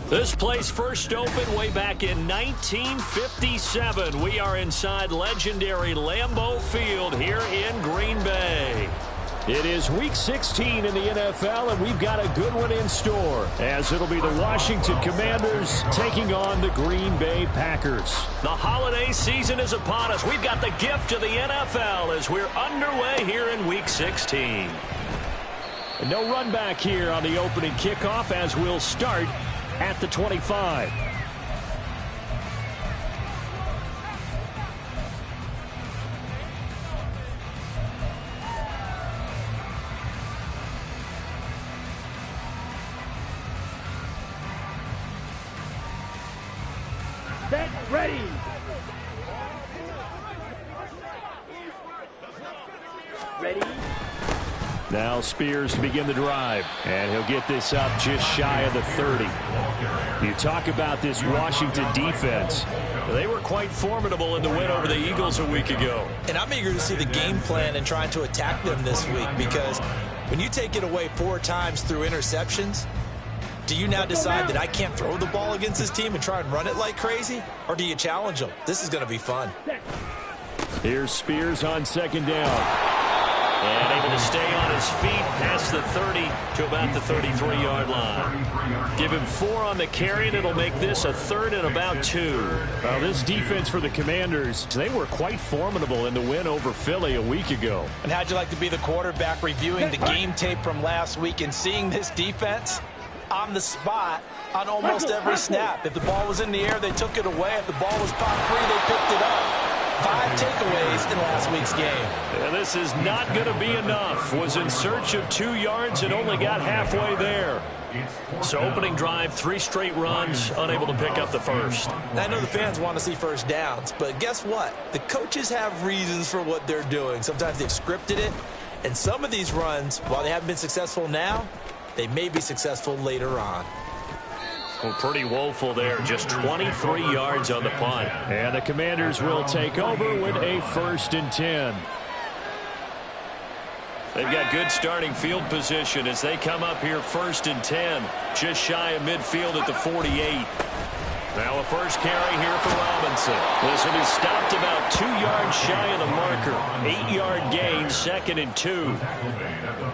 This place first opened way back in 1957. We are inside legendary Lambeau Field here in Green Bay. It is Week 16 in the NFL, and we've got a good one in store, as it'll be the Washington Commanders taking on the Green Bay Packers. The holiday season is upon us. We've got the gift of the NFL as we're underway here in Week 16. And no run back here on the opening kickoff as we'll start at the 25. Set, ready. Ready. Now Spears to begin the drive, and he'll get this up just shy of the 30. You talk about this Washington defense. They were quite formidable in the win over the Eagles a week ago. And I'm eager to see the game plan and trying to attack them this week, because when you take it away 4 times through interceptions, do you now decide that I can't throw the ball against this team and try and run it like crazy? Or do you challenge them? This is going to be fun. Here's Spears on second down. And able to stay on his feet past the 30 to about the 33-yard line. Give him 4 on the carry, and it'll make this a 3rd and about 2. Well, this defense for the Commanders, they were quite formidable in the win over Philly a week ago. And how'd you like to be the quarterback reviewing the game tape from last week and seeing this defense on the spot on almost every snap? If the ball was in the air, they took it away. If the ball was popped free, they picked it up. 5 takeaways in last week's game. And this is not going to be enough. Was in search of 2 yards and only got halfway there. So opening drive, 3 straight runs, unable to pick up the first. I know the fans want to see first downs, but guess what? The coaches have reasons for what they're doing. Sometimes they've scripted it, and some of these runs, while they haven't been successful now, they may be successful later on. Well, pretty woeful there. Just 23 yards on the punt. And the Commanders will take over with a 1st and 10. They've got good starting field position as they come up here 1st and 10. Just shy of midfield at the 48. Now a first carry here for Robinson. This will be stopped about 2 yards shy of the marker. 8-yard gain, 2nd and 2.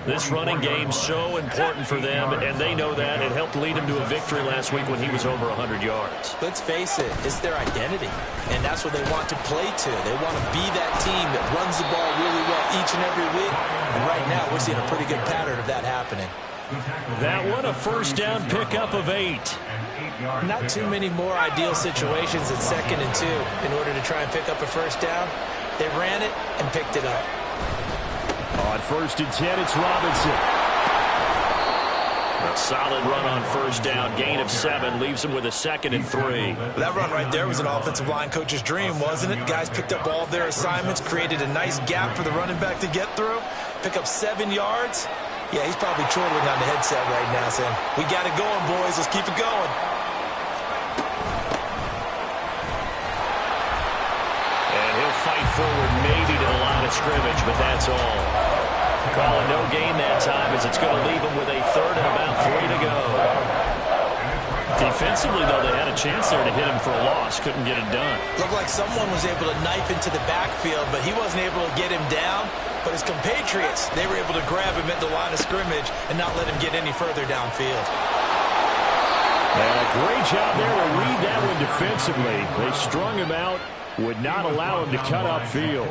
This running game so important for them, and they know that. It helped lead them to a victory last week when he was over 100 yards. Let's face it, it's their identity, and that's what they want to play to. They want to be that team that runs the ball really well each and every week, and right now we're seeing a pretty good pattern of that happening. That one a first down pickup of 8. Not too many more ideal situations at 2nd and 2 in order to try and pick up a first down. They ran it and picked it up. On 1st and 10, it's Robinson. A solid run on first down. Gain of 7 leaves him with a 2nd and 3. That run right there was an offensive line coach's dream, wasn't it? Guys picked up all of their assignments, created a nice gap for the running back to get through, pick up 7 yards. Yeah, he's probably chortling on the headset right now saying, we got it going, boys. Let's keep it going. And he'll fight forward maybe to the line of scrimmage, but that's all. Calling no gain that time as it's going to leave him with a 3rd and about 3 to go. Defensively, though, they had a chance there to hit him for a loss. Couldn't get it done. Looked like someone was able to knife into the backfield, but he wasn't able to get him down. But his compatriots, they were able to grab him at the line of scrimmage and not let him get any further downfield. And a great job there to read that one defensively. They strung him out, would not allow him to cut upfield.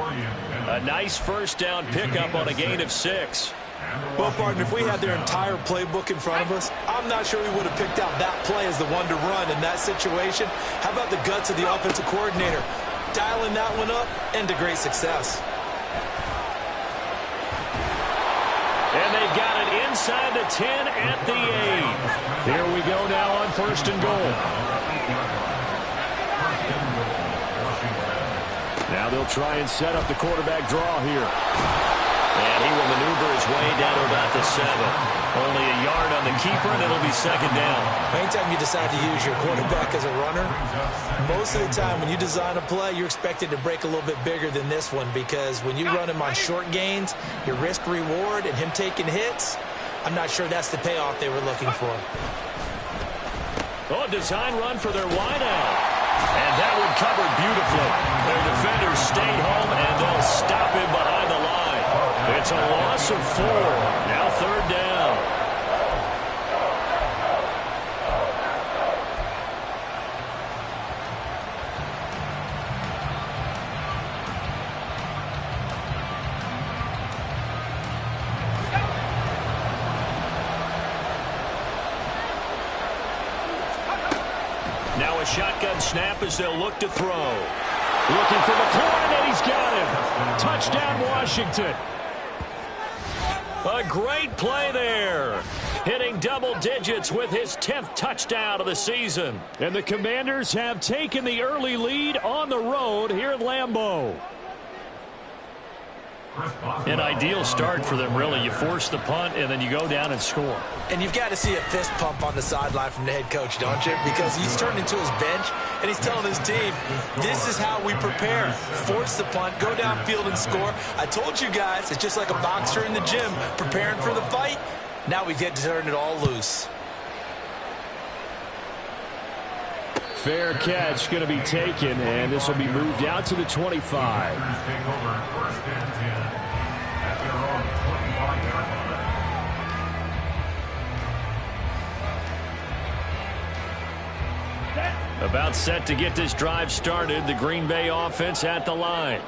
A nice first down pickup on a gain of 6. Well, partner, if we had their entire playbook in front of us, I'm not sure we would have picked out that play as the one to run in that situation. How about the guts of the offensive coordinator? Dialing that one up into great success. And they've got it inside the 10 at the 8. Here we go now on 1st and goal. Now they'll try and set up the quarterback draw here. And he will maneuver his way down to about the 7. Only a yard on the keeper, and it'll be 2nd down. Anytime you decide to use your quarterback as a runner, most of the time when you design a play, you're expected to break a little bit bigger than this one, because when you run him on short gains, your risk-reward and him taking hits, I'm not sure that's the payoff they were looking for. Oh, design run for their wideout. And that one covered beautifully. Their defenders stayed home, and they'll stop him behind the line. It's a loss of 4. Now 3rd down. Now a shotgun snap as they'll look to throw. Looking for McLaurin, and he's got him. Touchdown, Washington. A great play there. Hitting double digits with his 10th touchdown of the season. And the Commanders have taken the early lead on the road here at Lambeau. An ideal start for them, really. You force the punt, and then you go down and score. And you've got to see a fist pump on the sideline from the head coach, don't you? Because he's turned into his bench, and he's telling his team, this is how we prepare. Force the punt, go downfield and score. I told you guys, it's just like a boxer in the gym preparing for the fight. Now we get to turn it all loose. Fair catch going to be taken, and this will be moved out to the 25. About set to get this drive started. The Green Bay offense at the line.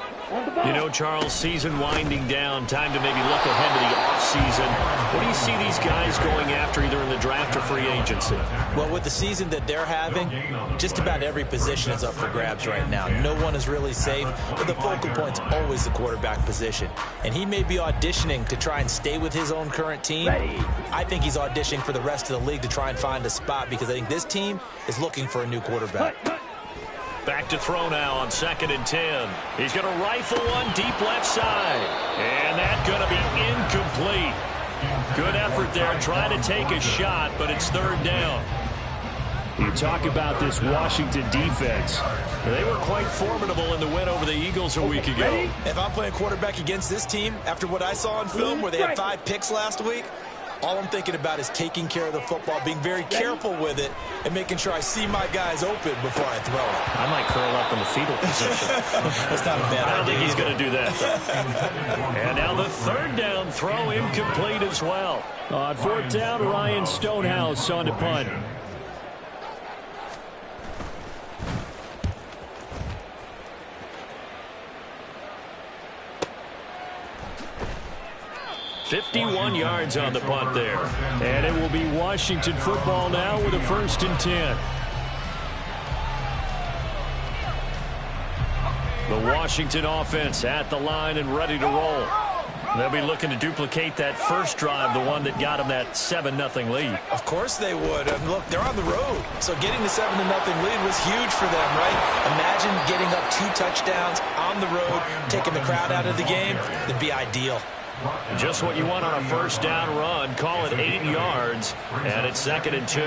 You know, Charles, season winding down. Time to maybe look ahead to the offseason. What do you see these guys going after either in the draft or free agency? Well, with the season that they're having, just about every position is up for grabs right now. No one is really safe, but the focal point's always the quarterback position. And he may be auditioning to try and stay with his own current team. I think he's auditioning for the rest of the league to try and find a spot, because I think this team is looking for a new quarterback. Back to throw now on 2nd and 10. He's going to rifle one deep left side. And that's going to be incomplete. Good effort there, trying to take a shot, but it's 3rd down. You talk about this Washington defense. They were quite formidable in the win over the Eagles a week ago. If I'm playing quarterback against this team, after what I saw on film where they had 5 picks last week, all I'm thinking about is taking care of the football, being very careful with it, and making sure I see my guys open before I throw it. I might curl up in the fetal position. That's not a bad idea. I don't think he's going to do that, though. And now the 3rd down throw incomplete as well. On 4th down, Ryan Stonehouse on to punt. .51 yards on the punt there. And it will be Washington football now with a 1st and 10. The Washington offense at the line and ready to roll. They'll be looking to duplicate that first drive, the one that got them that 7-0 lead. Of course they would. And look, they're on the road. So getting the 7-0 lead was huge for them, right? Imagine getting up 2 touchdowns on the road, taking the crowd out of the game. It'd be ideal. Just what you want on a 1st down run. Call it 8 yards, and it's 2nd and 2.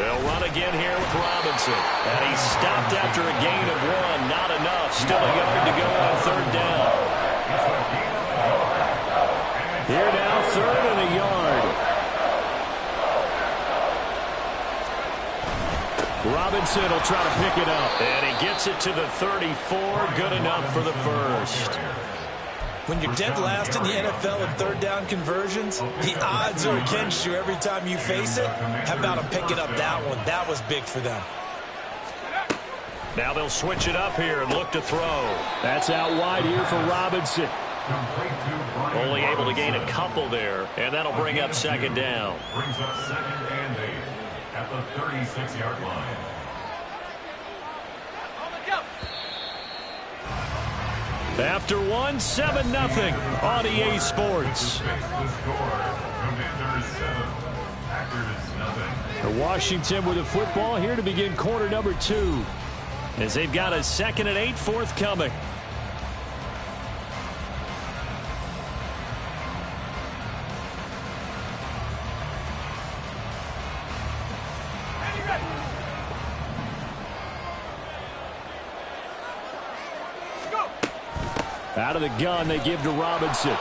They'll run again here with Robinson. And he's stopped after a gain of 1. Not enough. Still a yard to go on 3rd down. Here now, 3rd and a yard. Robinson will try to pick it up. And he gets it to the 34. Good enough for the 1st. When you're dead last in the NFL in 3rd down conversions, the odds are against you every time you face it. How about him picking up that one? That was big for them. Now they'll switch it up here and look to throw. That's out wide here for Robinson. Only able to gain a couple there, and that'll bring up second down. Brings up 2nd and 8 at the 36-yard line. After one, 7-0 on EA Sports. Washington with the football here to begin quarter number 2. As they've got a 2nd and 8 forthcoming. Out of the gun, they give to Robinson.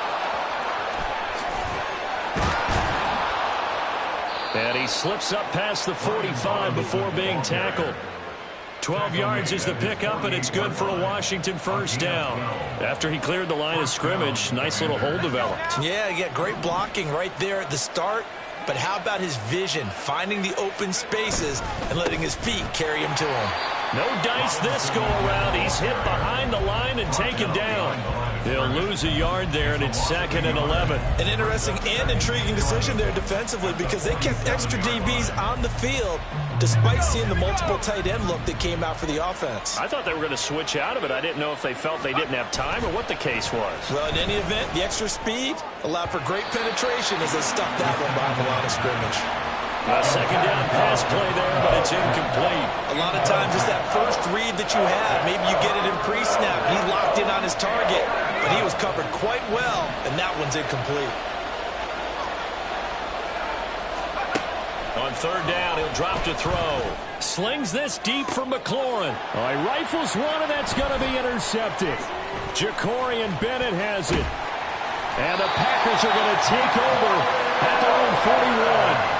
And he slips up past the 45 before being tackled. 12 yards is the pickup, and it's good for a Washington first down. After he cleared the line of scrimmage, nice little hole developed. Yeah, he got great blocking right there at the start. But how about his vision, finding the open spaces and letting his feet carry him to him? No dice this go-around. He's hit behind the line and taken down. He'll lose a yard there, and it's 2nd and 11. An interesting and intriguing decision there defensively because they kept extra DBs on the field despite seeing the multiple tight end look that came out for the offense. I thought they were going to switch out of it. I didn't know if they felt they didn't have time or what the case was. Well, in any event, the extra speed allowed for great penetration as they stuffed that one behind the line of scrimmage. A second down pass play there, but it's incomplete. A lot of times it's that first read that you have. Maybe you get it in pre-snap. He locked in on his target, but he was covered quite well, and that one's incomplete. On 3rd down, he'll drop to throw. Slings this deep for McLaurin. All right, rifles one, and that's going to be intercepted. Jacorian Bennett has it. And the Packers are going to take over at their own 41.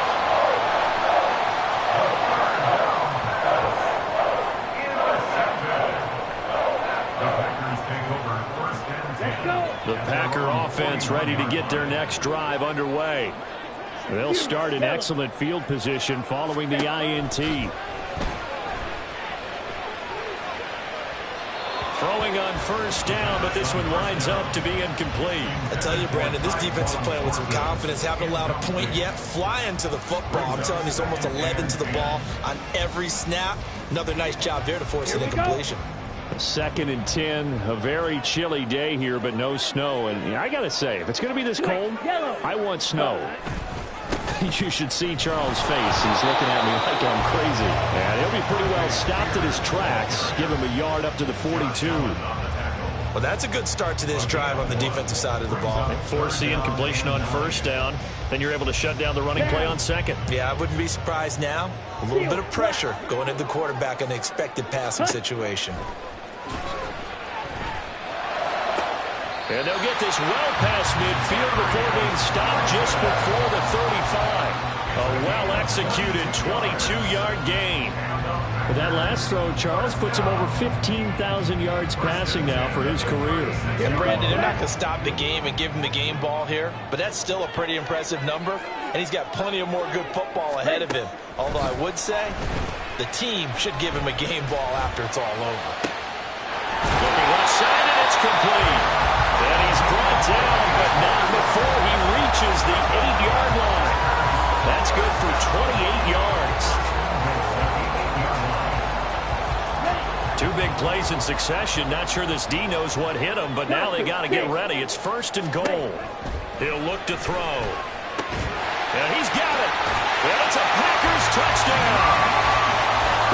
The Packer offense ready to get their next drive underway. They'll start in excellent field position following the INT. Throwing on 1st down, but this one winds up to be incomplete. I tell you, Brandon, this defense is playing with some confidence. Haven't allowed a point yet. Flying to the football. I'm telling you, he's almost 11 to the ball on every snap. Another nice job there to force an incompletion. 2nd and 10, a very chilly day here, but no snow. And I got to say, if it's going to be this cold, I want snow. You should see Charles' face. He's looking at me like I'm crazy. And he'll be pretty well stopped at his tracks. Give him a yard up to the 42. Well, that's a good start to this drive on the defensive side of the ball. Force the incompletion on 1st down. Then you're able to shut down the running play on 2nd. Yeah, I wouldn't be surprised now. A little bit of pressure going at the quarterback in an expected passing situation. And they'll get this well past midfield before being stopped just before the 35. A well-executed 22-yard gain. But that last throw, Charles, puts him over 15,000 yards passing now for his career. And Brandon, they're not going to stop the game and give him the game ball here, but that's still a pretty impressive number, and he's got plenty of more good football ahead of him. Although I would say the team should give him a game ball after it's all over. Looking left side, and it's complete. And he's brought down, but not before he reaches the 8-yard line. That's good for 28 yards. 2 big plays in succession. Not sure this D knows what hit him, but now they got to get ready. It's 1st and goal. He'll look to throw. And he's got it. And it's a Packers touchdown.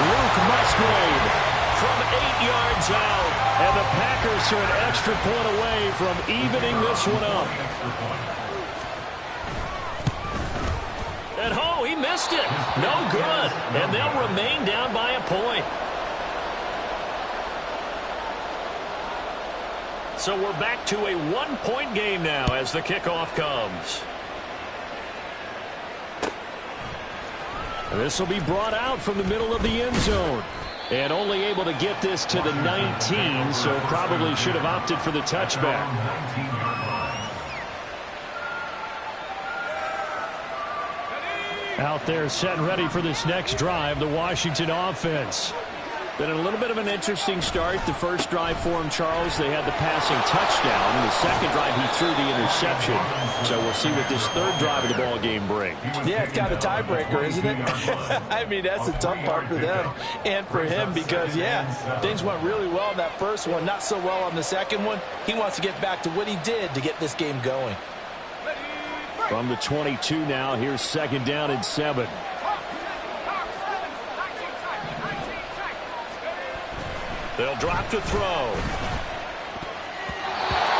Luke Musgrave from 8 yards out. And the Packers are an extra point away from evening this one up. And oh, he missed it. No good. And they'll remain down by a point. So we're back to a 1-point game now as the kickoff comes. This will be brought out from the middle of the end zone. And only able to get this to the 19, so probably should have opted for the touchback. Out there set and ready for this next drive, the Washington offense. Been a little bit of an interesting start. The first drive for him, Charles, they had the passing touchdown. The second drive, he threw the interception. So we'll see what this third drive of the ball game brings. Yeah, it's kind of a tiebreaker, isn't it? I mean, that's the tough part for them and for him because, yeah, things went really well in that first one, not so well on the second one. He wants to get back to what he did to get this game going. From the 22 now, here's second down and 7. They'll drop to throw.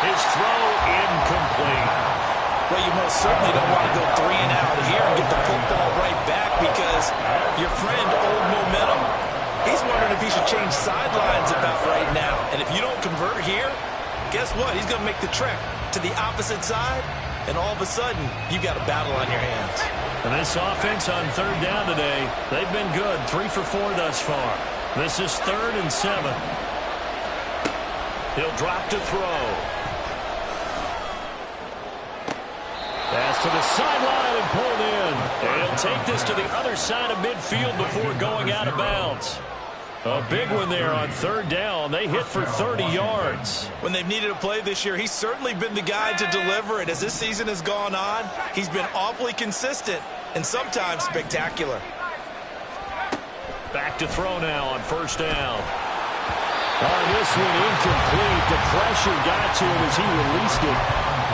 His throw incomplete. Well, you most certainly don't want to go 3 and out here and get the football right back because your friend, Old Momentum, he's wondering if he should change sidelines about right now. And if you don't convert here, guess what? He's going to make the trek to the opposite side, and all of a sudden, you got a battle on your hands. And this offense on third down today, they've been good. 3 for 4 thus far. This is 3rd and 7. He'll drop to throw. Pass to the sideline and pulled in. And he'll take this to the other side of midfield before going out of bounds. A big one there on third down. They hit for 30 yards. When they've needed a play this year, he's certainly been the guy to deliver it. As this season has gone on, he's been awfully consistent and sometimes spectacular. Back to throw now on first down. On this one, incomplete. The pressure got to him as he released it.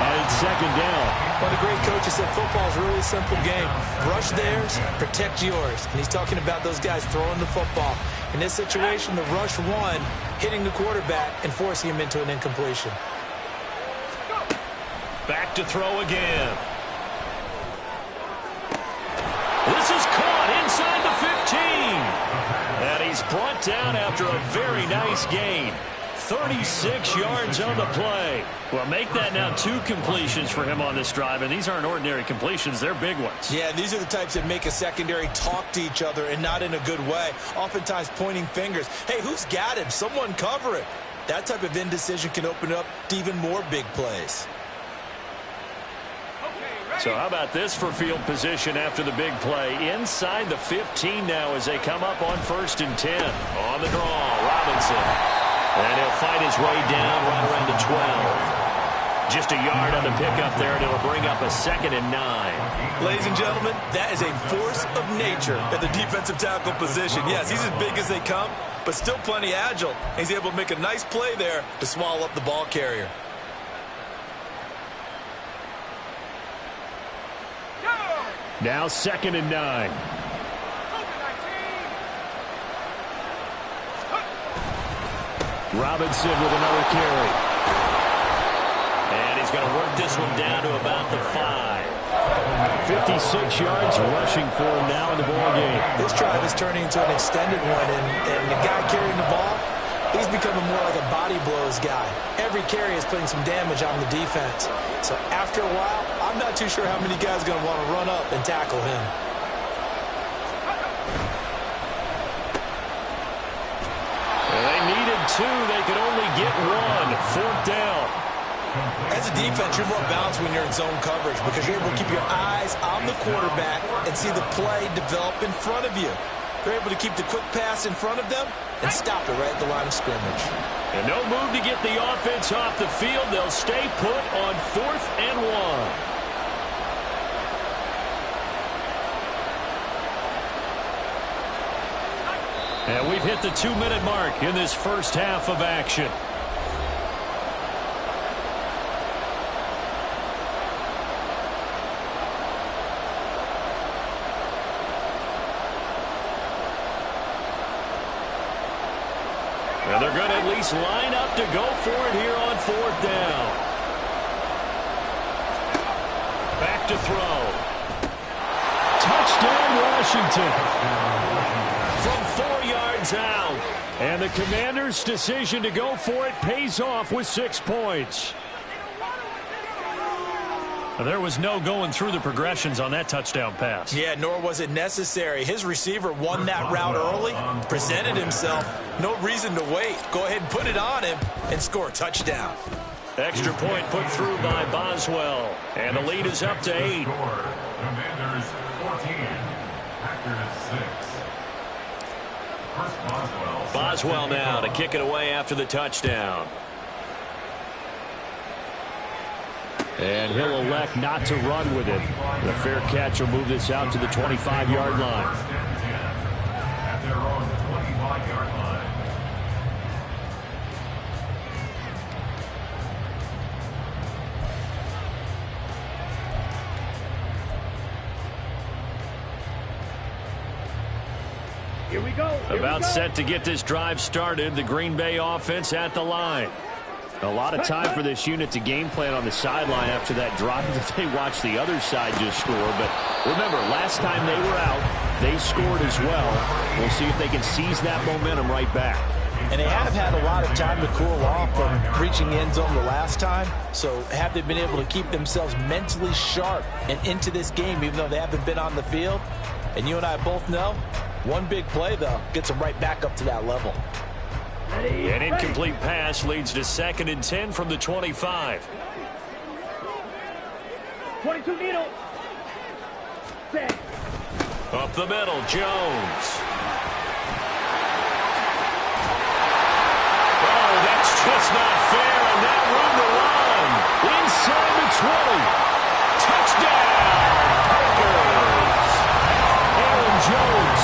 And it's second down. One of the great coaches said football is a really simple game. Rush theirs, protect yours. And he's talking about those guys throwing the football. In this situation, the rush one, hitting the quarterback and forcing him into an incompletion. Back to throw again. This is caught inside the 15. And he's brought down after a very nice gain. 36 yards on the play. Well, make that now 2 completions for him on this drive, and these aren't ordinary completions. They're big ones. Yeah, these are the types that make a secondary talk to each other and not in a good way, oftentimes pointing fingers. Hey, who's got him? Someone cover it. That type of indecision can open up to even more big plays. So how about this for field position after the big play? Inside the 15 now as they come up on 1st and 10. On the draw, Robinson. And he'll fight his way down right around the 12. Just a yard on the pickup there, and it'll bring up a 2nd and 9. Ladies and gentlemen, that is a force of nature at the defensive tackle position. Yes, he's as big as they come, but still plenty agile. He's able to make a nice play there to swallow up the ball carrier. Now 2nd and 9. Robinson with another carry. And he's going to work this one down to about the 5. 56 yards rushing for him now in the ball game. This drive is turning into an extended one, and the guy carrying the ball, he's becoming more like a body blows guy. Every carry is putting some damage on the defense. So after a while, I'm not too sure how many guys are going to want to run up and tackle him. Well, they needed 2. They could only get 1. 4th down. As a defense, you're more balanced when you're in zone coverage because you're able to keep your eyes on the quarterback and see the play develop in front of you. They're able to keep the quick pass in front of them and stop it right at the line of scrimmage. And no move to get the offense off the field. They'll stay put on 4th and 1. And we've hit the 2-minute mark in this first half of action. And they're going to at least line up to go for it here on 4th down. Back to throw. Touchdown, Washington. From 4 yards out. And the Commanders' decision to go for it pays off with 6 points. There was no going through the progressions on that touchdown pass. Yeah, nor was it necessary. His receiver won that route early, presented himself. No reason to wait. Go ahead and put it on him and score a touchdown. Extra point put through by Boswell. And the lead is up to 8. Commanders 14, Packers 6. Boswell now to kick it away after the touchdown. And he'll elect not to run with it. The fair catch will move this out to the 25-yard line. At their own 25-yard line. Here we go. About set to get this drive started. The Green Bay offense at the line. A lot of time for this unit to game plan on the sideline after that drive that they watched the other side just score. But remember, last time they were out, they scored as well. We'll see if they can seize that momentum right back. And they have had a lot of time to cool off from reaching the end zone the last time. So have they been able to keep themselves mentally sharp and into this game, even though they haven't been on the field? And you and I both know, one big play, though, gets them right back up to that level. An incomplete pass leads to 2nd and 10 from the 25. 22 needle. Set. Up the middle, Jones. Oh, that's just not fair, and now room to run. Inside the 20. Touchdown, Packers. Aaron Jones,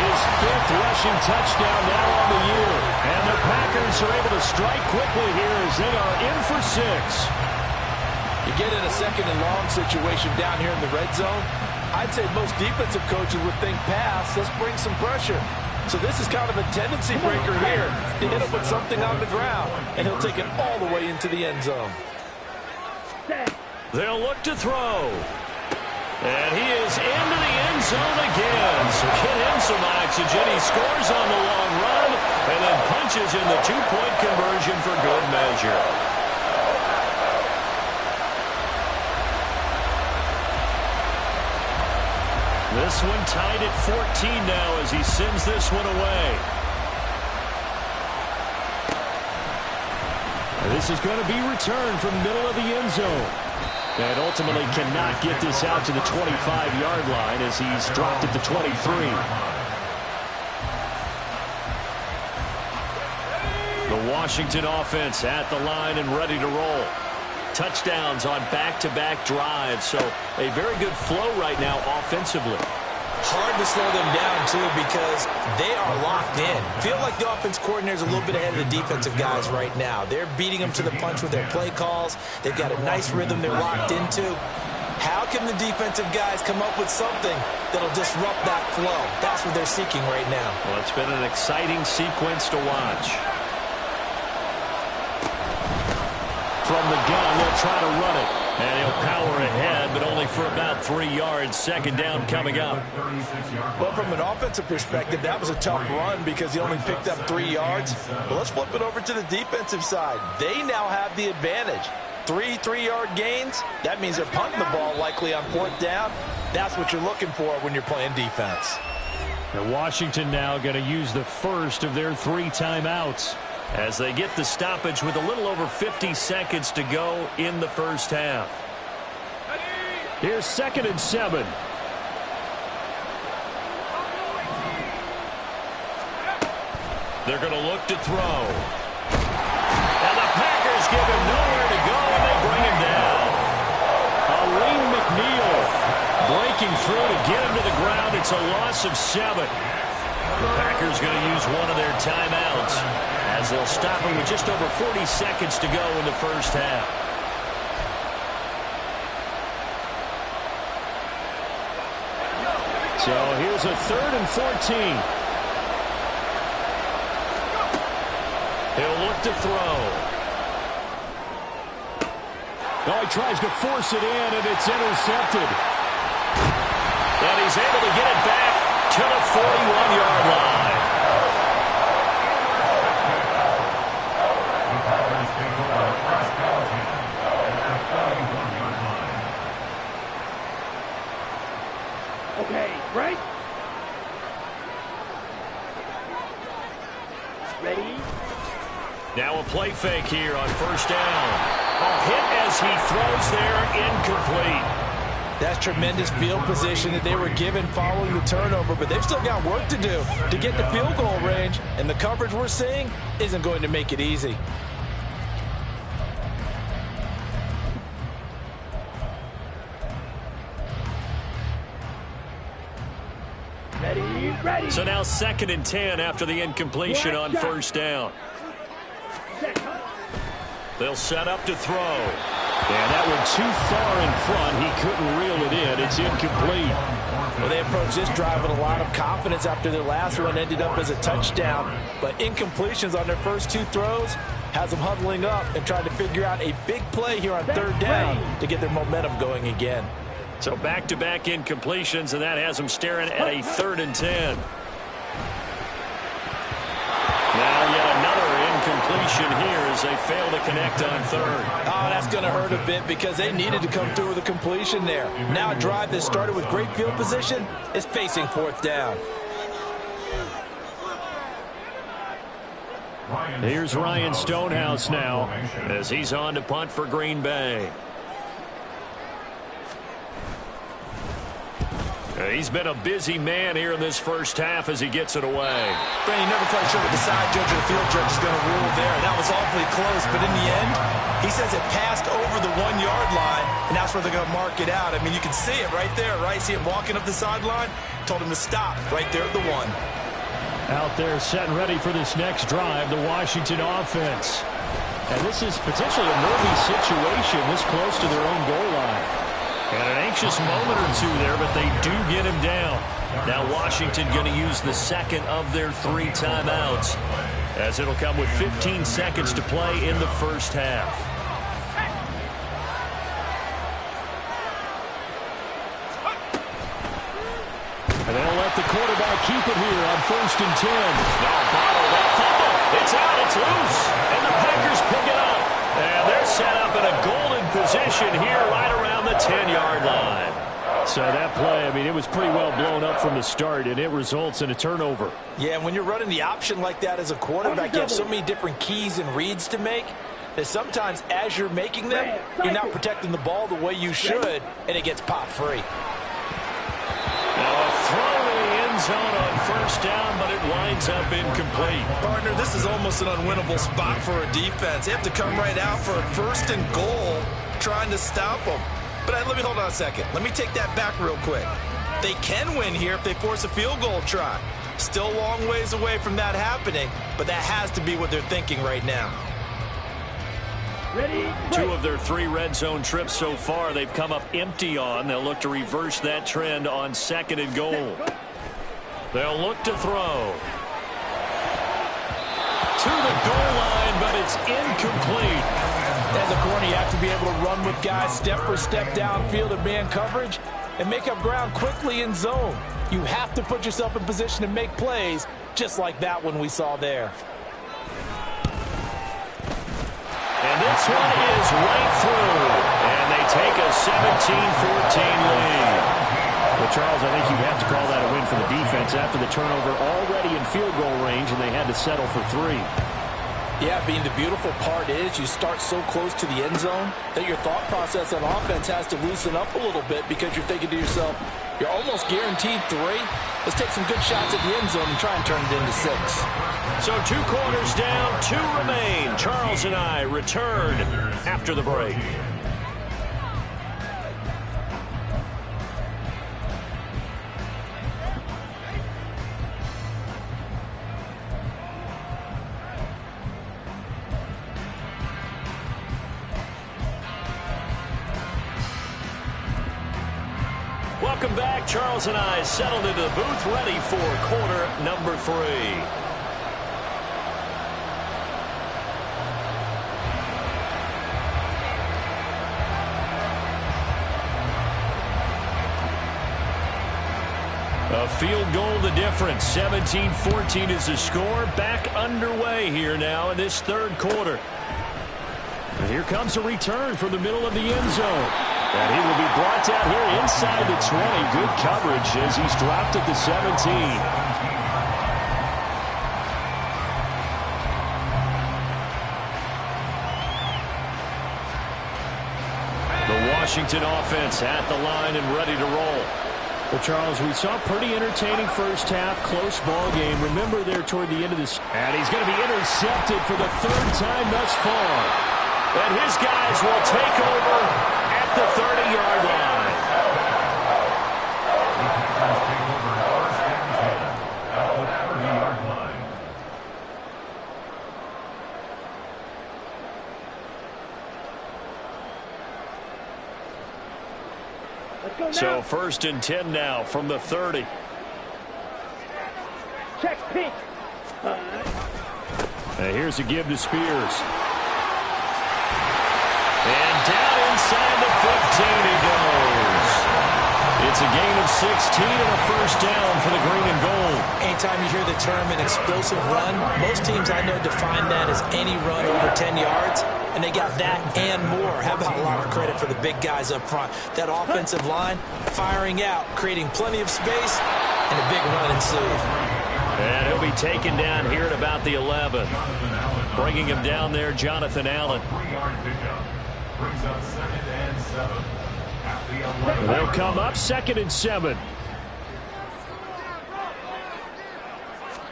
his 5th rushing touchdown now on the year. And the Packers are able to strike quickly here as they are in for 6. You get in a 2nd and long situation down here in the red zone, I'd say most defensive coaches would think pass, let's bring some pressure. So this is kind of a tendency breaker here to hit him with something on the ground, and he'll take it all the way into the end zone. They'll look to throw. And he is into the end zone again. So get him some oxygen. He scores on the long run and then punches in the 2-point conversion for good measure. This one tied at 14 now as he sends this one away. And this is going to be returned from the middle of the end zone. And ultimately cannot get this out to the 25-yard line as he's dropped at the 23. The Washington offense at the line and ready to roll. Touchdowns on back-to-back drives, so a very good flow right now offensively. Hard to slow them down, too, because they are locked in. Feel like the offense coordinator is a little bit ahead of the defensive guys right now. They're beating them to the punch with their play calls. They've got a nice rhythm they're locked into. How can the defensive guys come up with something that'll disrupt that flow? That's what they're seeking right now. Well, it's been an exciting sequence to watch. From the gun, they'll try to run it. And he'll power ahead, but only for about 3 yards. 2nd down coming up. Well, from an offensive perspective, that was a tough run because he only picked up 3 yards. But let's flip it over to the defensive side. They now have the advantage. 3 3-yard gains. That means they're punting the ball likely on 4th down. That's what you're looking for when you're playing defense. And Washington now going to use the first of their 3 timeouts. As they get the stoppage with a little over 50 seconds to go in the first half. Here's 2nd and 7. They're going to look to throw. And the Packers give him nowhere to go, and they bring him down. Elaine McNeil breaking through to get him to the ground. It's a loss of 7. The Packers going to use one of their timeouts as they'll stop him with just over 40 seconds to go in the first half. So here's a 3rd and 14. He'll look to throw. Oh, he tries to force it in, and it's intercepted. And he's able to get it back to the 41-yard line. Okay, right? Ready? Now a play fake here on 1st down. A hit as he throws there, incomplete. That's tremendous field position that they were given following the turnover, but they've still got work to do to get the field goal range, and the coverage we're seeing isn't going to make it easy. Ready. So now 2nd and 10 after the incompletion on first down. They'll set up to throw. Yeah, that one too far in front. He couldn't reel it in. It's incomplete. Well, they approached this drive with a lot of confidence after their last one ended up as a touchdown. But incompletions on their first 2 throws has them huddling up and trying to figure out a big play here on 3rd down to get their momentum going again. So back-to-back incompletions, and that has them staring at a 3rd and 10. Now yet another incompletion here as they fail to connect on 3rd. Oh, that's going to hurt a bit because they needed to come through with a completion there. Now a drive that started with great field position is facing 4th down. Here's Ryan Stonehouse now as he's on to punt for Green Bay. He's been a busy man here in this first half as he gets it away. Brandon, you're never quite sure what the side judge or the field judge is going to rule there. That was awfully close, but in the end, he says it passed over the 1-yard line, and that's where they're going to mark it out. I mean, you can see it right there, right? See him walking up the sideline? Told him to stop right there at the 1. Out there set and ready for this next drive, the Washington offense. And this is potentially a nervy situation this close to their own goal line. And an anxious moment or 2 there, but they do get him down. Now Washington going to use the 2nd of their 3 timeouts, as it'll come with 15 seconds to play in the first half. And they'll let the quarterback keep it here on 1st and 10. Bottle that fumble. It's out. It's loose. And the Packers pick it up. And they're set up in a golden position here right around the 10-yard line. So that play, I mean, it was pretty well blown up from the start, and it results in a turnover. Yeah, and when you're running the option like that as a quarterback, you have so many different keys and reads to make that sometimes as you're making them, you're not protecting the ball the way you should, and it gets popped free. Now a throw to the end zone on first down, but it winds up incomplete. Partner, this is almost an unwinnable spot for a defense. They have to come right out for a 1st and goal trying to stop them. But let me hold on a second. Let me take that back real quick. They can win here if they force a field goal try. Still a long ways away from that happening, but that has to be what they're thinking right now. Ready. 2 of their 3 red zone trips so far they've come up empty on. They'll look to reverse that trend on 2nd and goal. They'll look to throw. To the goal line, but it's incomplete. As a corner, you have to be able to run with guys step for step downfield in man coverage and make up ground quickly in zone. You have to put yourself in position to make plays, just like that one we saw there. And this one is right through. And they take a 17-14 lead. Well, Charles, I think you have to call that a win for the defense after the turnover already in field goal range, and they had to settle for 3. Yeah, Bean, the beautiful part is you start so close to the end zone that your thought process on offense has to loosen up a little bit because you're thinking to yourself, you're almost guaranteed 3. Let's take some good shots at the end zone and try and turn it into 6. So 2 quarters down, 2 remain. Charles and I return after the break. Welcome back. Charles and I settled into the booth, ready for quarter number 3. A field goal the difference. 17-14 is the score. Back underway here now in this 3rd quarter. And here comes a return from the middle of the end zone. And he will be brought down here inside the 20. Good coverage as he's dropped at the 17. The Washington offense at the line and ready to roll. Well, Charles, we saw a pretty entertaining first half, close ball game. Remember there toward the end of this. And he's going to be intercepted for the third time thus far. And his guys will take over at the 30-yard line. So 1st and 10 now from the 30. Check pink. Here's a give to Spears. And down inside the 15 he goes. It's a gain of 16 and a first down for the green and gold. Anytime you hear the term an explosive run, most teams I know define that as any run over 10 yards. And they got that and more. How about a lot of credit for the big guys up front? That offensive line firing out, creating plenty of space, and a big run ensued. And he'll be taken down here at about the 11. Bringing him down there, Jonathan Allen. They'll come up 2nd and 7.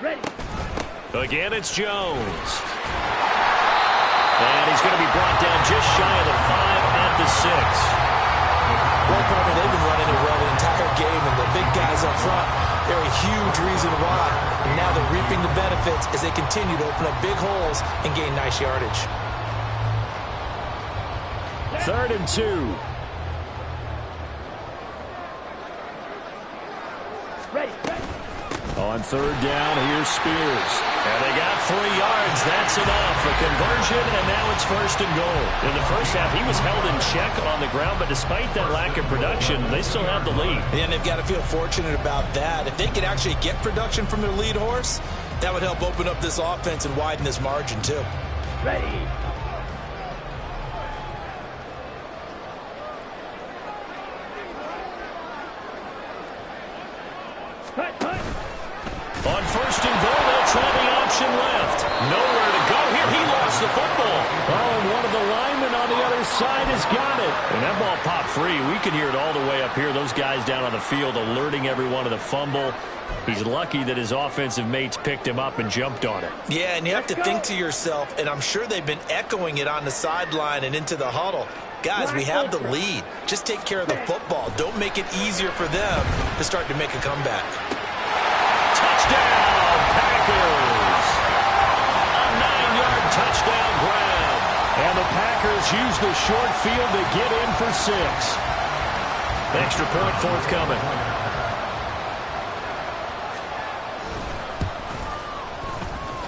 Ready. Again, it's Jones. And he's going to be brought down just shy of the 5 at the 6. Well, partner, they've been running it well the entire game, and the big guys up front, they're a huge reason why. And now they're reaping the benefits as they continue to open up big holes and gain nice yardage. 3rd and 2. Ready. On 3rd down, here's Spears. And they got 3 yards. That's enough. A conversion, and now it's 1st and goal. In the first half, he was held in check on the ground, but despite that lack of production, they still have the lead. And they've got to feel fortunate about that. If they could actually get production from their lead horse, that would help open up this offense and widen this margin, too. Ready. On 1st and goal, they'll try the option left. Nowhere to go here. He lost the football. Oh, and one of the linemen on the other side has got it. And that ball popped free. We can hear it all the way up here. Those guys down on the field alerting everyone of the fumble. He's lucky that his offensive mates picked him up and jumped on it. Yeah, and you have to think to yourself, and I'm sure they've been echoing it on the sideline and into the huddle. Guys, we have the lead. Just take care of the football. Don't make it easier for them to start to make a comeback. Touchdown, Packers! A 9-yard touchdown grab. And the Packers use the short field to get in for 6. Extra point forthcoming.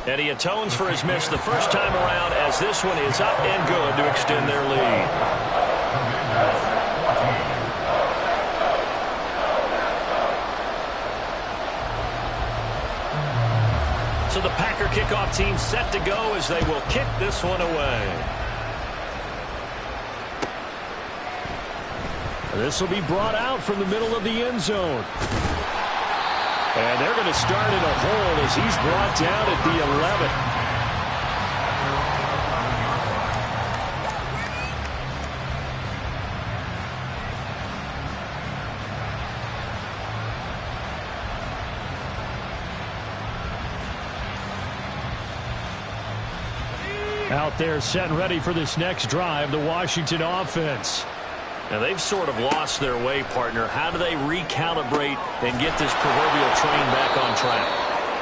And he atones for his miss the first time around as this one is up and good to extend their lead. So the Packer kickoff team set to go as they will kick this one away. This will be brought out from the middle of the end zone. And they're going to start in a hole as he's brought down at the 11. Out there set and ready for this next drive, the Washington offense. Now they've sort of lost their way, partner. How do they recalibrate and get this proverbial train back on track?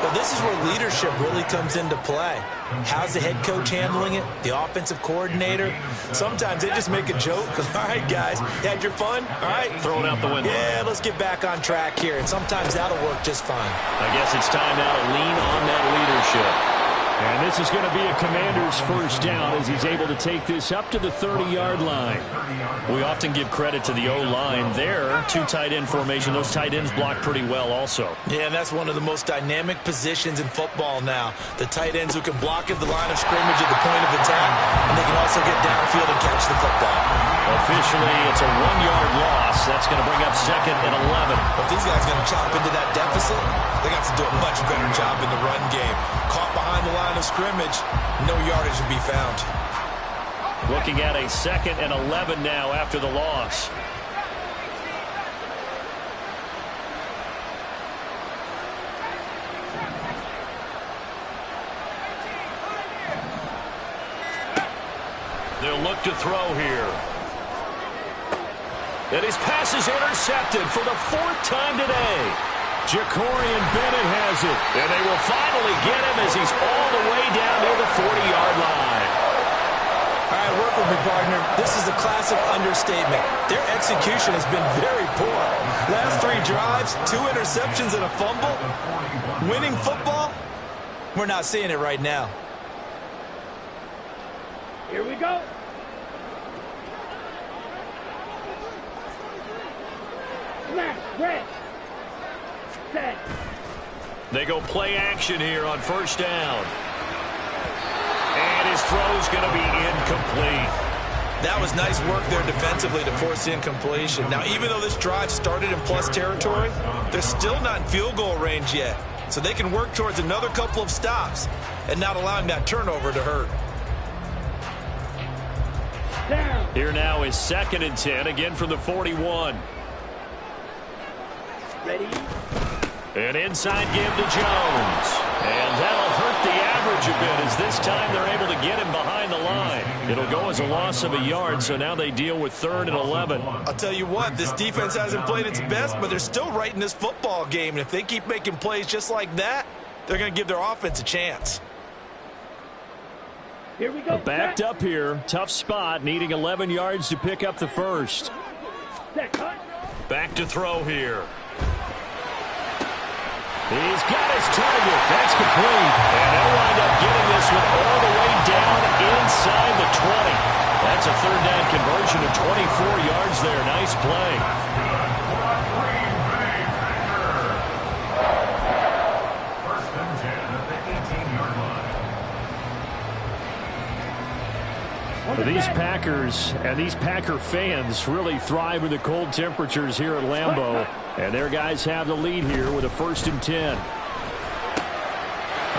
Well, this is where leadership really comes into play. How's the head coach handling it? The offensive coordinator? Sometimes they just make a joke. All right, guys, you had your fun? All right. Throw it out the window. Yeah, let's get back on track here. And sometimes that'll work just fine. I guess it's time now to lean on that leadership. And this is going to be a Commander's first down as he's able to take this up to the 30-yard line. We often give credit to the O-line there. 2 tight end formation. Those tight ends block pretty well also. Yeah, and that's one of the most dynamic positions in football now. The tight ends who can block at the line of scrimmage at the point of attack, and they can also get downfield and catch the football. Officially, it's a 1-yard loss. That's going to bring up 2nd and 11. But these guys are going to chop into that deficit. They got to do a much better job in the run game. Caught behind the line of scrimmage, no yardage to be found. Looking at a 2nd and 11 now after the loss. They'll look to throw here. And his pass is intercepted for the 4th time today. Jacorian Bennett has it. And they will finally get him as he's all the way down near the 40-yard line. All right, work with me, partner. This is a classic understatement. Their execution has been very poor. Last 3 drives, 2 interceptions and a fumble. Winning football? We're not seeing it right now. Here we go. Smash, red. Set. They go play action here on 1st down. And his throw's going to be incomplete. That was nice work there defensively to force the incompletion. Now, even though this drive started in plus territory, they're still not in field goal range yet. So they can work towards another couple of stops and not allowing that turnover to hurt. Down. Here now is 2nd and 10, again from the 41. Ready. An inside give to Jones. And that'll hurt the average a bit as this time they're able to get him behind the line. It'll go as a loss of a yard, so now they deal with 3rd and 11. I'll tell you what, this defense hasn't played its best, but they're still right in this football game. And if they keep making plays just like that, they're going to give their offense a chance. Here we go. Backed up here. Tough spot, needing 11 yards to pick up the 1st. Set, cut. Back to throw here. He's got his target. That's complete. And they'll wind up getting this one all the way down inside the 20. That's a 3rd down conversion of 24 yards there. Nice play. First and 10 at the 18-yard line. These Packers and these Packer fans really thrive in the cold temperatures here at Lambeau. And their guys have the lead here with a 1st and 10. Oh,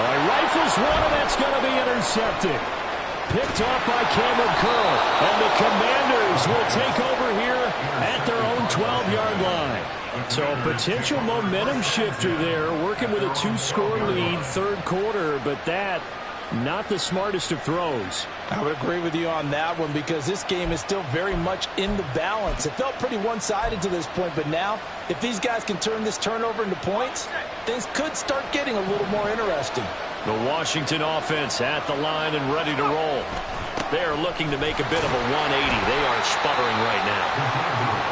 he rifles one, and that's going to be intercepted. Picked off by Cameron Curl. And the Commanders will take over here at their own 12-yard line. So a potential momentum shifter there, working with a 2-score lead, 3rd quarter, but that not the smartest of throws. I would agree with you on that one because this game is still very much in the balance. It felt pretty one-sided to this point, but now if these guys can turn this turnover into points, things could start getting a little more interesting. The Washington offense at the line and ready to roll. They are looking to make a bit of a 180. They are sputtering right now.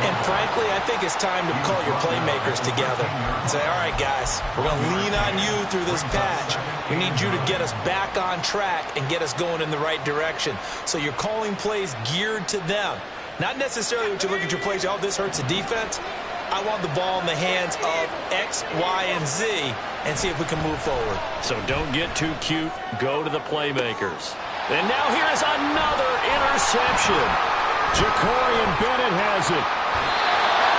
And frankly, I think it's time to call your playmakers together and say, all right, guys, we're going to lean on you through this patch. We need you to get us back on track and get us going in the right direction. So you're calling plays geared to them. Not necessarily what you look at your plays, oh, this hurts the defense. I want the ball in the hands of X, Y, and Z and see if we can move forward. So don't get too cute. Go to the playmakers. And now here is another interception. Jacorian Bennett has it.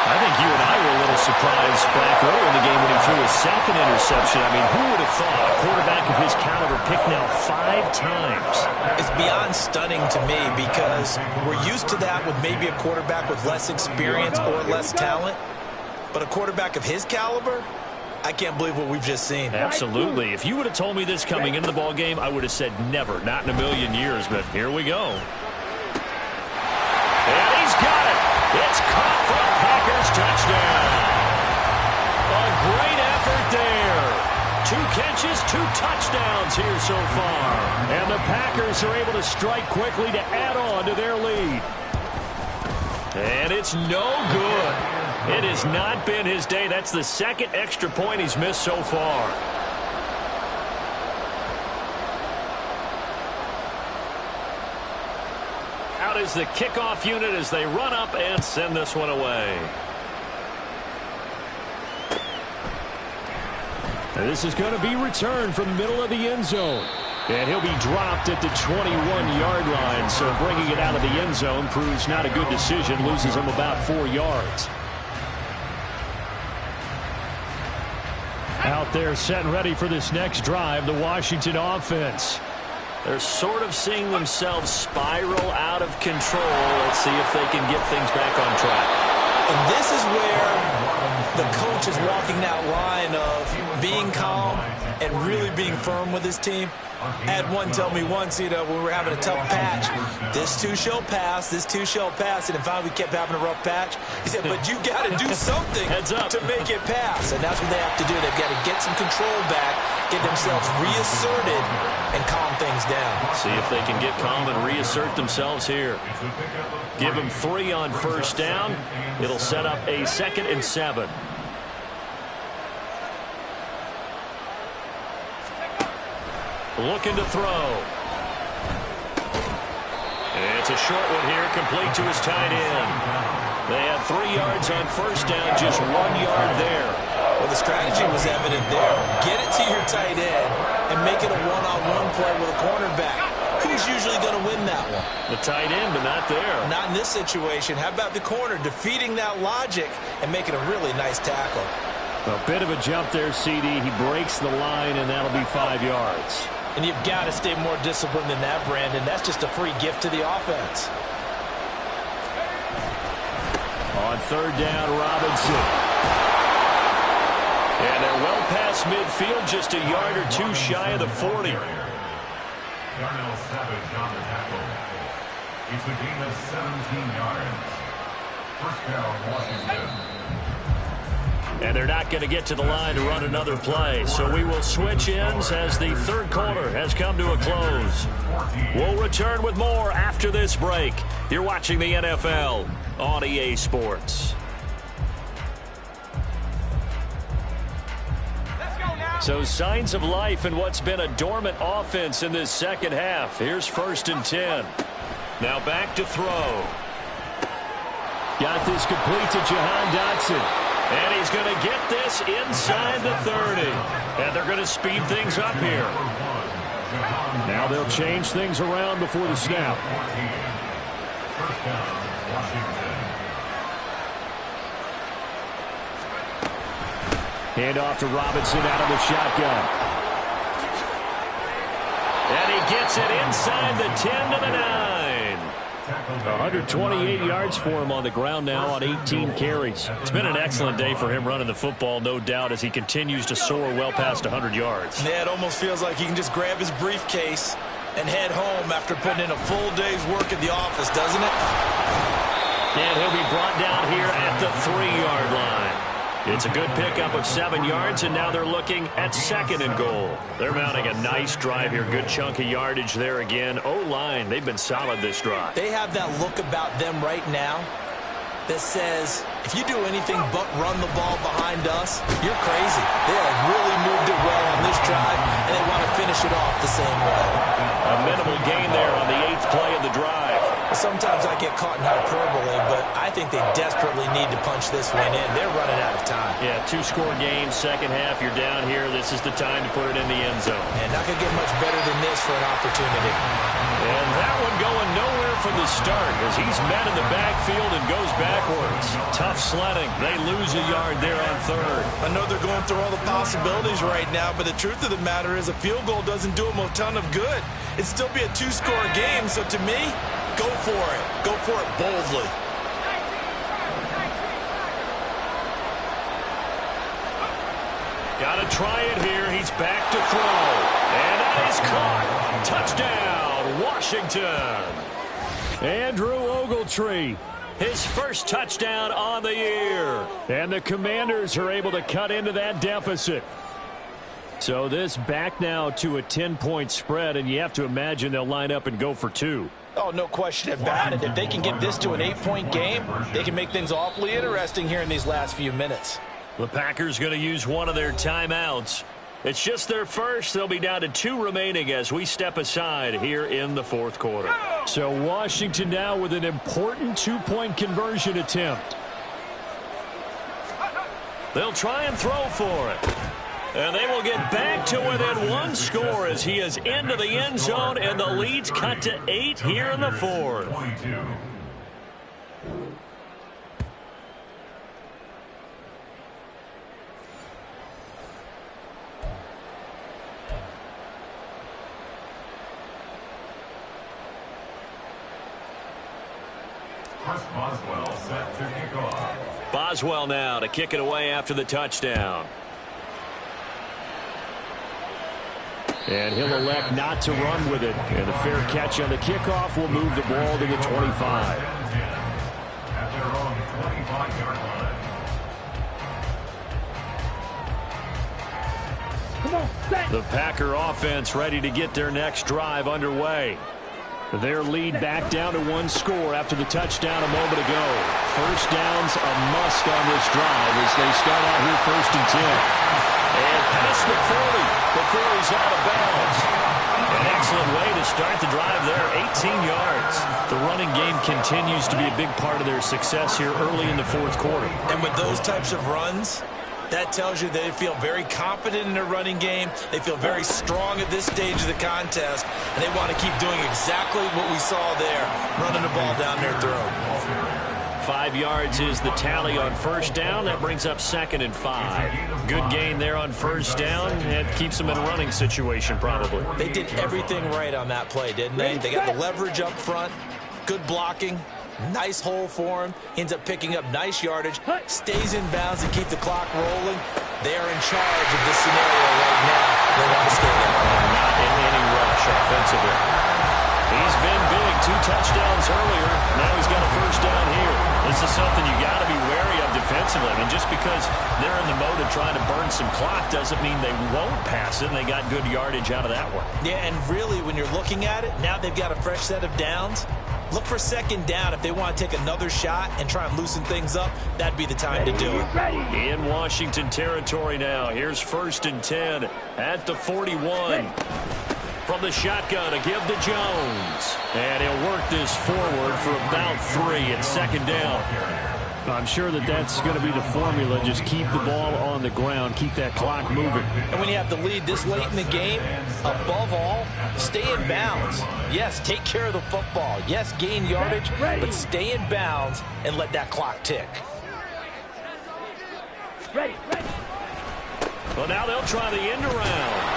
I think you and I were a little surprised back earlier in the game when he threw his 2nd interception. I mean, who would have thought a quarterback of his caliber picked now 5 times? It's beyond stunning to me because we're used to that with maybe a quarterback with less experience or less talent. But a quarterback of his caliber, I can't believe what we've just seen. Absolutely. If you would have told me this coming into the ballgame, I would have said never, not in a million years. But here we go. And he's got it. It's caught for a Packers touchdown. A great effort there. 2 catches, 2 touchdowns here so far. And the Packers are able to strike quickly to add on to their lead. And it's no good. It has not been his day. That's the 2nd extra point he's missed so far. Out is the kickoff unit as they run up and send this one away. And this is going to be returned from the middle of the end zone. And he'll be dropped at the 21-yard line. So bringing it out of the end zone proves not a good decision. Loses him about 4 yards. Out there set and ready for this next drive, the Washington offense. They're sort of seeing themselves spiral out of control. Let's see if they can get things back on track. And this is where the coach is walking that line of being calm and really being firm with his team. I had one tell me once, when we were having a tough patch, this too shall pass, this too shall pass. And finally we kept having a rough patch. He said, but you got to do something to make it pass. And that's what they have to do. They've got to get some control back, get themselves reasserted, and calm things down. See if they can get calm and reassert themselves here. Give them 3 on first down. It'll set up a 2nd and 7. Looking to throw. It's a short one here, complete to his tight end. They have 3 yards on first down, just 1 yard there. Well, the strategy was evident there. Get it to your tight end and make it a one-on-one play with a cornerback. Who's usually going to win that one? The tight end, but not there. Not in this situation. How about the corner defeating that logic and making a really nice tackle? A bit of a jump there, CD. He breaks the line, and that'll be 5 yards. And you've got to stay more disciplined than that, Brandon. That's just a free gift to the offense. On third down, Robinson. And they're well past midfield, just a yard or 2 shy of the 40. Darnell Savage on the tackle. It's a gain of 17 yards. First down, Washington. And they're not going to get to the line to run another play. So we will switch ends as the third quarter has come to a close. We'll return with more after this break. You're watching the NFL on EA Sports. So signs of life in what's been a dormant offense in this second half. Here's 1st and 10. Now back to throw. Got this complete to Jahan Dotson. And he's going to get this inside the 30. And they're going to speed things up here. Now they'll change things around before the snap. First down, Washington. Hand off to Robinson out of the shotgun. And he gets it inside the 10 to the 9. 128 yards for him on the ground now on 18 carries. It's been an excellent day for him running the football, no doubt, as he continues to soar well past 100 yards. Yeah, it almost feels like he can just grab his briefcase and head home after putting in a full day's work at the office, doesn't it? And he'll be brought down here at the 3-yard line. It's a good pickup of 7 yards, and now they're looking at 2nd and goal. They're mounting a nice drive here. Good chunk of yardage there again. O-line, they've been solid this drive. They have that look about them right now that says, if you do anything but run the ball behind us, you're crazy. They have really moved it well on this drive, and they want to finish it off the same way. A minimal gain there on the 8th play of the drive. Sometimes I get caught in hyperbole, but I think they desperately need to punch this one in. They're running out of time. Yeah, 2-score game, second half. You're down here. This is the time to put it in the end zone. And not going to get much better than this for an opportunity. And that one going nowhere from the start as he's met in the backfield and goes backwards. Tough sledding. They lose a yard there on 3rd. I know they're going through all the possibilities right now, but the truth of the matter is a field goal doesn't do them a ton of good. It'd still be a 2-score game, so to me, go for it. Go for it boldly. Got to try it here. He's back to throw. And that is caught. Touchdown, Washington. Andrew Ogletree. His first touchdown on the year. And the Commanders are able to cut into that deficit. So this back now to a 10-point spread, and you have to imagine they'll line up and go for 2. Oh, no question about it. If they can get this to an 8-point game, they can make things awfully interesting here in these last few minutes. The Packers going to use one of their timeouts. It's just their first. They'll be down to 2 remaining as we step aside here in the 4th quarter. So Washington now with an important 2-point conversion attempt. They'll try and throw for it. And they will get back to within 1 score as he is into the end zone, and the lead's cut to 8 here in the 4th. 22. Boswell set to kick off. Boswell now to kick it away after the touchdown. And he'll elect not to run with it. And a fair catch on the kickoff will move the ball to the 25. At their own 25-yard line. Come on, set. The Packer offense ready to get their next drive underway. Their lead back down to one score after the touchdown a moment ago. First down's a must on this drive as they start out here 1st and 10. And past the 40 before he's out of bounds. An excellent way to start the drive there, 18 yards. The running game continues to be a big part of their success here early in the 4th quarter. And with those types of runs, that tells you they feel very confident in their running game. They feel very strong at this stage of the contest, and they want to keep doing exactly what we saw there, running the ball down their throat. 5 yards is the tally on first down. That brings up 2nd and 5. Good gain there on first down. It keeps them in a running situation probably. They did everything right on that play, didn't they? They got the leverage up front, good blocking, nice hole for him. Ends up picking up nice yardage, stays in bounds to keep the clock rolling. They are in charge of this scenario right now. They want to stay there. Not in any rush offensively. He's been big, 2 touchdowns earlier. Now he's got a first down here. This is something you got to be wary of defensively. I mean, just because they're in the mode of trying to burn some clock doesn't mean they won't pass it, and they got good yardage out of that one. Yeah, and really, when you're looking at it, now they've got a fresh set of downs. Look for 2nd down. If they want to take another shot and try and loosen things up, that'd be the time to do it. In Washington territory now. Here's 1st and 10 at the 41. From the shotgun to give to Jones. And he'll work this forward for about 3 at 2nd down. I'm sure that's going to be the formula. Just keep the ball on the ground. Keep that clock moving. And when you have the lead this late in the game, above all, stay in bounds. Yes, take care of the football. Yes, gain yardage, but stay in bounds and let that clock tick. Ready. Well, now they'll try the end around.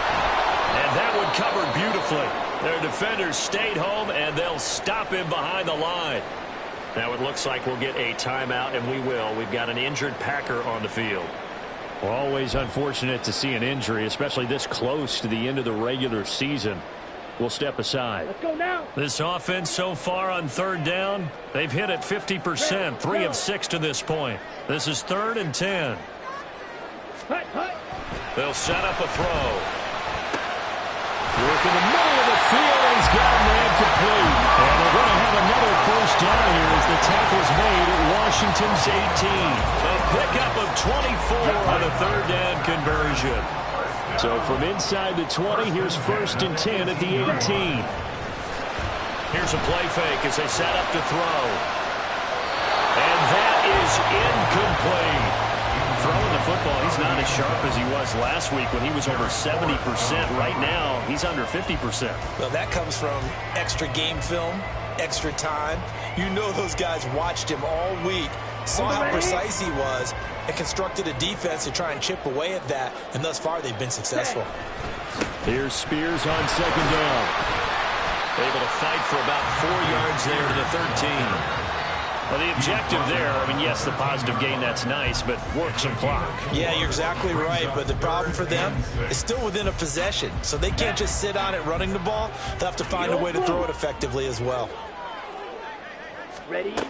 And that one covered beautifully. Their defenders stayed home, and they'll stop him behind the line. Now it looks like we'll get a timeout, and we will. We've got an injured Packer on the field. Well, always unfortunate to see an injury, especially this close to the end of the regular season. We'll step aside. Let's go now. This offense so far on 3rd down, they've hit it 50%, 3 of 6 to this point. This is 3rd and 10. They'll set up a throw. Work in the middle of the field, and he's got him complete. And they're going to have another first down here as the tackle's made at Washington's 18. A pickup of 24 on a 3rd down conversion. So from inside the 20, here's 1st and 10 at the 18. Here's a play fake as they set up to throw. And that is incomplete. Throwing the football, he's not as sharp as he was last week when he was over 70%. Right now, he's under 50%. Well, that comes from extra game film, extra time. You know those guys watched him all week, saw how precise he was, and constructed a defense to try and chip away at that, and thus far they've been successful. Here's Spears on 2nd down. Able to fight for about 4 yards there to the 13. Well, the objective there, I mean, yes, the positive gain, that's nice, but work some clock. Yeah, you're exactly right, but the problem for them is still within a possession, so they can't just sit on it running the ball. They'll have to find a way to throw it effectively as well. Ready. And a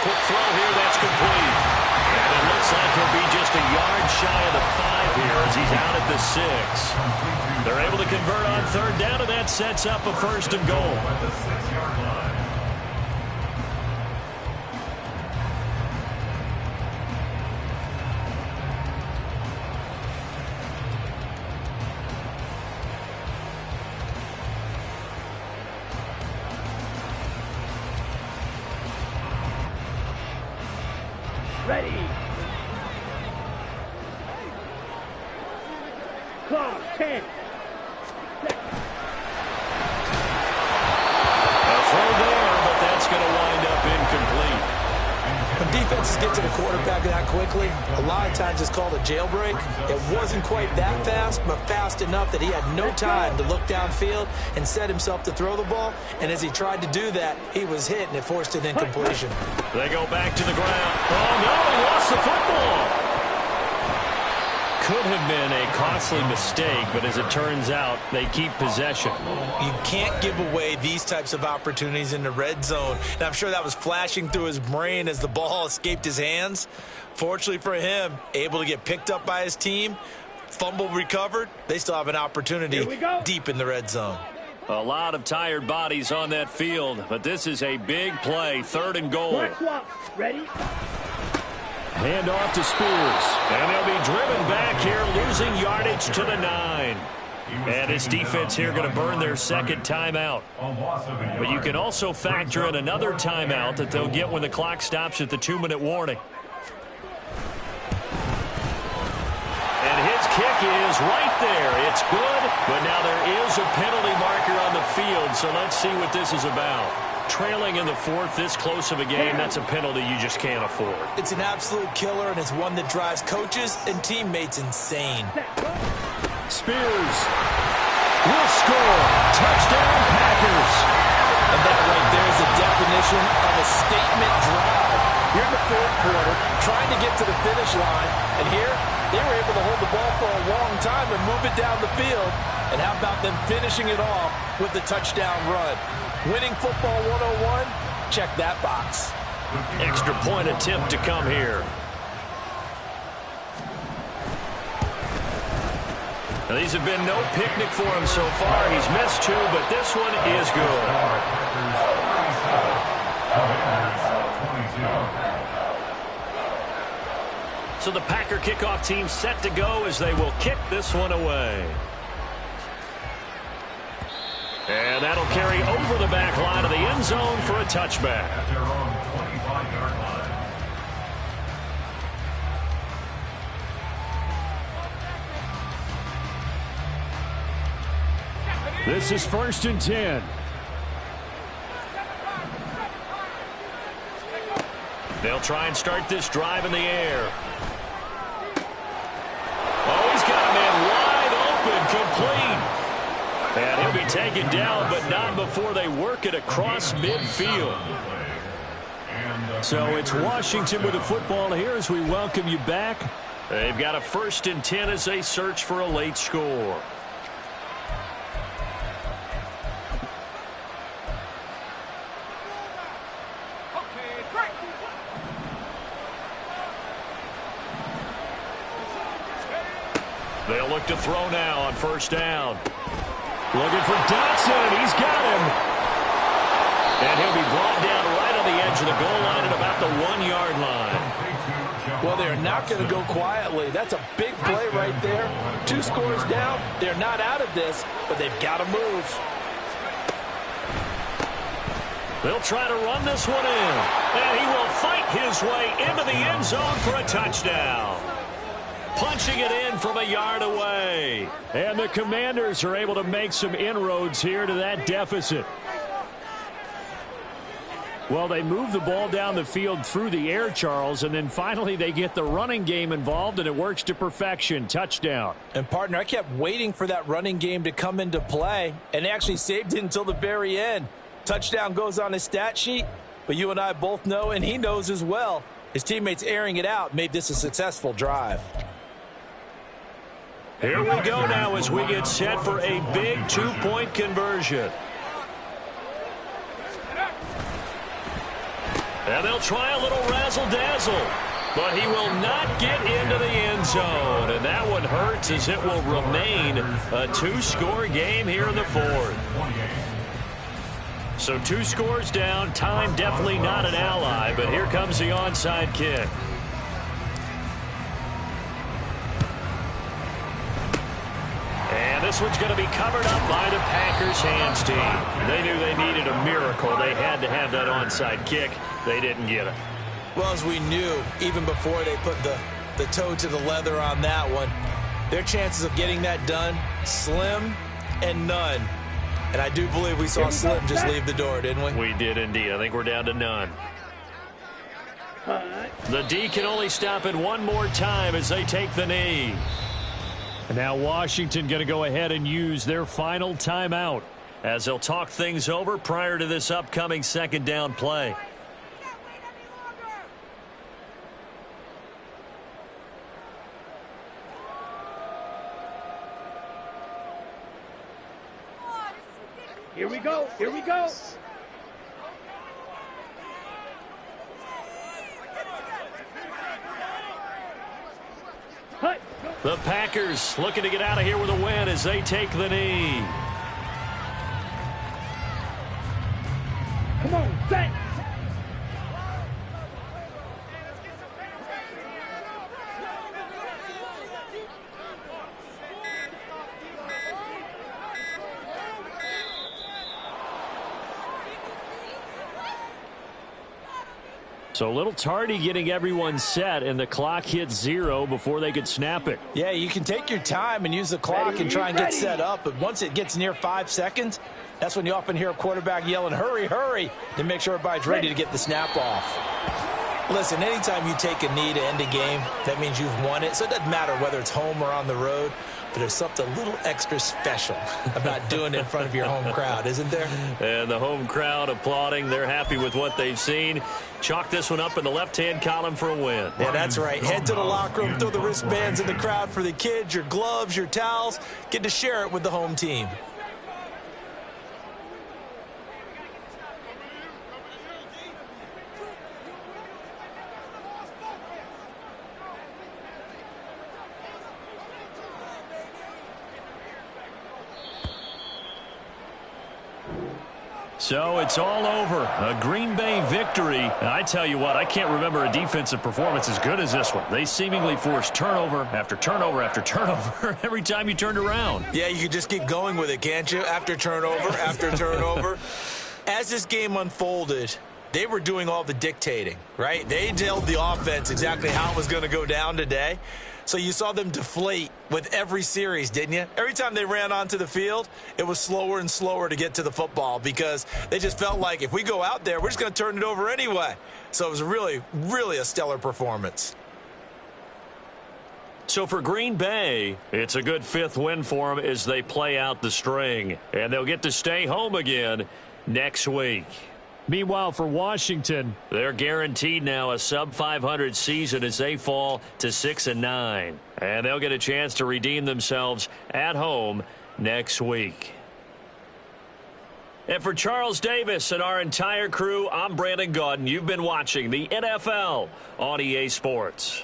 quick throw here, that's complete. And it looks like he'll be just a yard shy of the 5 here as he's out at the 6. They're able to convert on 3rd down, and that sets up a 1st and goal. At the 6-yard line. Ready. Clock 10. A throw there, but that's going to wind up incomplete. When defenses defenses get to the quarterback that quickly, a lot of times it's called a jailbreak. It wasn't quite that fast, but fast enough that he had no time to look downfield and set himself to throw the ball. And as he tried to do that, he was hit, and it forced an incompletion. They go back to the ground. Oh, no, he lost the football. Could have been a costly mistake, but as it turns out, they keep possession. You can't give away these types of opportunities in the red zone. And I'm sure that was flashing through his brain as the ball escaped his hands. Fortunately for him, able to get picked up by his team, fumble recovered. They still have an opportunity deep in the red zone. A lot of tired bodies on that field, but this is a big play, 3rd and goal. Ready? Hand off to Spears, and they'll be driven back here, losing yardage to the 9. And this defense here going to burn their 2nd timeout. But you can also factor in another timeout that they'll get when the clock stops at the 2-minute warning. And his kick is right there. It's good, but now there is a penalty marker on the field, so let's see what this is about. Trailing in the 4th, this close of a game, that's a penalty you just can't afford. It's an absolute killer, and it's one that drives coaches and teammates insane. Spears will score. Touchdown, Packers. And that right there is the definition of a statement drive. You're in the 4th quarter, trying to get to the finish line, and here they were able to hold the ball for a long time and move it down the field. And how about them finishing it off with the touchdown run? Winning football 101, check that box. Extra point attempt to come here. Now, these have been no picnic for him so far. He's missed 2, but this one is good. So the Packer kickoff team set to go as they will kick this one away. And that'll carry over the back line of the end zone for a touchback. At their own 25-yard line. This is 1st and 10. They'll try and start this drive in the air. Oh, he's got a man wide open, complete. And he'll be taken down, but not before they work it across midfield. So it's Washington with the football here as we welcome you back. They've got a 1st and 10 as they search for a late score. They'll look to throw now on 1st down. Looking for Dotson. He's got him. And he'll be brought down right on the edge of the goal line at about the 1-yard line. Well, they're not going to go quietly. That's a big play right there. 2 scores down. They're not out of this, but they've got to move. They'll try to run this one in. And he will fight his way into the end zone for a touchdown. Punching it in from a yard away. And the Commanders are able to make some inroads here to that deficit. Well, they move the ball down the field through the air, Charles, and then finally they get the running game involved, and it works to perfection. Touchdown. And, partner, I kept waiting for that running game to come into play, and they actually saved it until the very end. Touchdown goes on his stat sheet, but you and I both know, and he knows as well, his teammates airing it out made this a successful drive. Here we go now as we get set for a big 2-point conversion. And they'll try a little razzle-dazzle, but he will not get into the end zone. And that one hurts as it will remain a 2-score game here in the 4th. So 2 scores down, time definitely not an ally, but here comes the onside kick. And this one's going to be covered up by the Packers hands team. They knew they needed a miracle. They had to have that onside kick. They didn't get it. Well, as we knew, even before they put the toe to the leather on that one, their chances of getting that done, slim and none. And I do believe we saw Slim just leave the door, didn't we? We did indeed. I think we're down to none. The D can only stop it one more time as they take the knee. And now Washington going to go ahead and use their final timeout, as they'll talk things over prior to this upcoming second down play. Here we go. Here we go. The Packers looking to get out of here with a win as they take the knee. Come on, set. So a little tardy getting everyone set, and the clock hits 0 before they could snap it. Yeah, you can take your time and use the clock and try and get set up, but once it gets near 5 seconds, that's when you often hear a quarterback yelling, hurry, hurry, to make sure everybody's ready to get the snap off. Listen, anytime you take a knee to end a game, that means you've won it, so it doesn't matter whether it's home or on the road. But there's something a little extra special about doing it in front of your home crowd, isn't there? And the home crowd applauding. They're happy with what they've seen. Chalk this one up in the left-hand column for a win. Yeah, that's right. Head to the locker room, throw the wristbands in the crowd for the kids, your gloves, your towels. Get to share it with the home team. So it's all over. A Green Bay victory. And I tell you what, I can't remember a defensive performance as good as this one. They seemingly forced turnover after turnover after turnover every time you turned around. Yeah, you could just keep going with it, can't you? After turnover, after turnover. As this game unfolded, they were doing all the dictating, right? They told the offense exactly how it was going to go down today. So you saw them deflate with every series, didn't you? Every time they ran onto the field, it was slower and slower to get to the football because they just felt like if we go out there, we're just going to turn it over anyway. So it was really, really a stellar performance. So for Green Bay, it's a good 5th win for them as they play out the string. And they'll get to stay home again next week. Meanwhile, for Washington, they're guaranteed now a sub-500 season as they fall to 6-9. And they'll get a chance to redeem themselves at home next week. And for Charles Davis and our entire crew, I'm Brandon Gaudin. You've been watching the NFL on EA Sports.